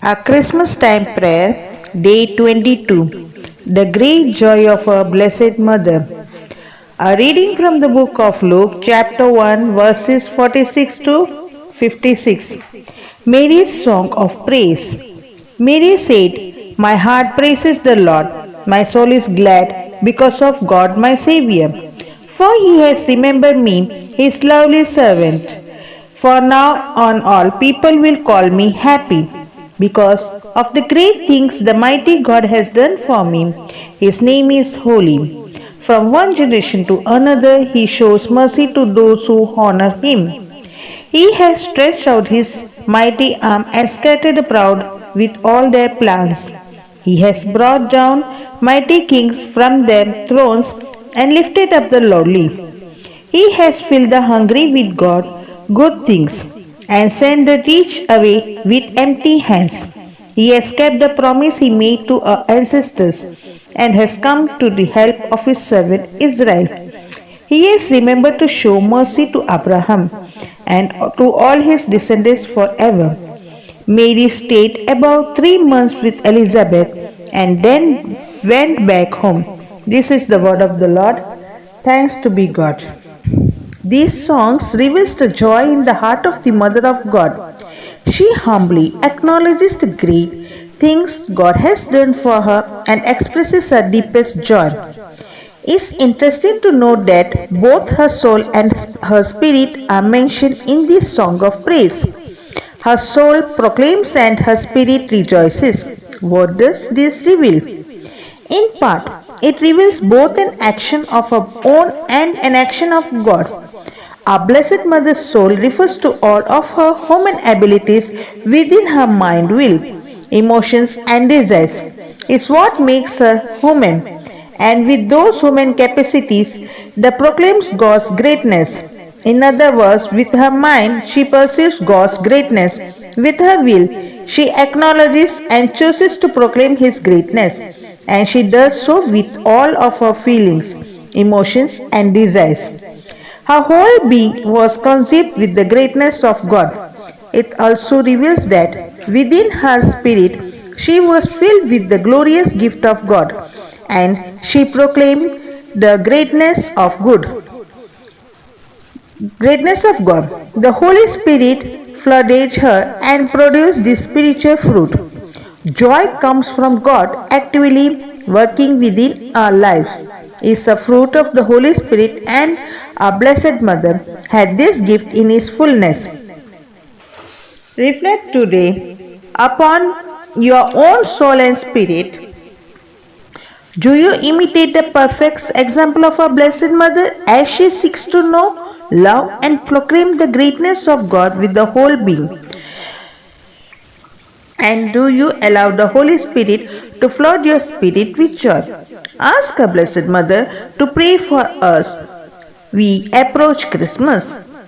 A Christmas time prayer, day 22. The great joy of our Blessed Mother. A reading from the book of Luke, chapter 1, verses 46 to 56. Mary's song of praise. Mary said, "My heart praises the Lord. My soul is glad because of God my Saviour. For he has remembered me, his lovely servant. For now on all people will call me happy, because of the great things the mighty God has done for me. His name is holy. From one generation to another he shows mercy to those who honor him. He has stretched out his mighty arm and scattered the proud with all their plans. He has brought down mighty kings from their thrones and lifted up the lowly. He has filled the hungry with good things, and sent the rich away with empty hands. He has kept the promise he made to our ancestors, and has come to the help of his servant Israel. He has remembered to show mercy to Abraham and to all his descendants forever." Mary stayed about 3 months with Elizabeth and then went back home. This is the word of the Lord. Thanks to be God. These songs reveals the joy in the heart of the Mother of God. She humbly acknowledges the great things God has done for her and expresses her deepest joy. It's interesting to note that both her soul and her spirit are mentioned in this song of praise. Her soul proclaims and her spirit rejoices. What does this reveal? In part, it reveals both an action of her own and an action of God. Our Blessed Mother's soul refers to all of her human abilities within her mind, will, emotions and desires. It's what makes her human, and with those human capacities, that proclaims God's greatness. In other words, with her mind, she perceives God's greatness. With her will, she acknowledges and chooses to proclaim His greatness, and she does so with all of her feelings, emotions and desires. Her whole being was conceived with the greatness of God. It also reveals that within her spirit she was filled with the glorious gift of God, and she proclaimed the greatness of God. The Holy Spirit flooded her and produced this spiritual fruit. Joy comes from God actively working within our lives. Is a fruit of the Holy Spirit, and our Blessed Mother had this gift in its fullness. Reflect today upon your own soul and spirit. Do you imitate the perfect example of our Blessed Mother as she seeks to know, love and proclaim the greatness of God with the whole being? And do you allow the Holy Spirit to flood your spirit with joy? Ask our Blessed Mother to pray for us. We approach Christmas.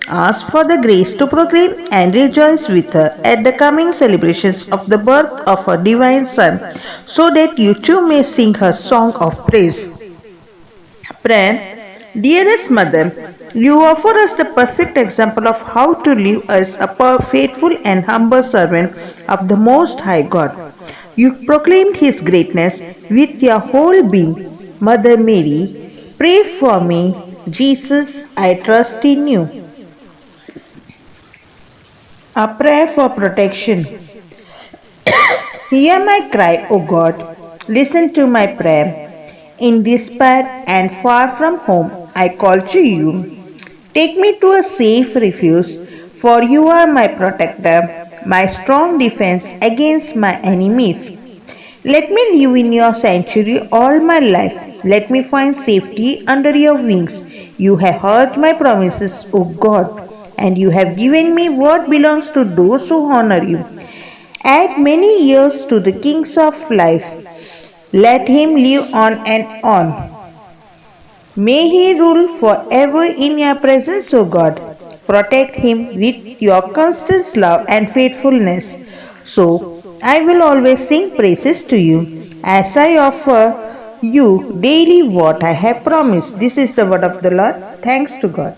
Ask for the grace to proclaim and rejoice with her at the coming celebrations of the birth of her divine Son, so that you too may sing her song of praise. Prayer. Dearest Mother, you offer us the perfect example of how to live as a faithful and humble servant of the Most High God. You proclaimed His greatness with your whole being. Mother Mary, pray for me. Jesus, I trust in you. A prayer for protection. Hear my cry, O God. Listen to my prayer. In despair and far from home, I call to you. Take me to a safe refuge, for you are my protector, my strong defense against my enemies. Let me live in your sanctuary all my life. Let me find safety under your wings. You have heard my promises, O God, and you have given me what belongs to those who honor you. Add many years to the kings of life. Let him live on and on. May he rule forever in your presence, O God. Protect him with your constant love and faithfulness. So I will always sing praises to you, as I offer you daily what I have promised. This is the word of the Lord. Thanks to God.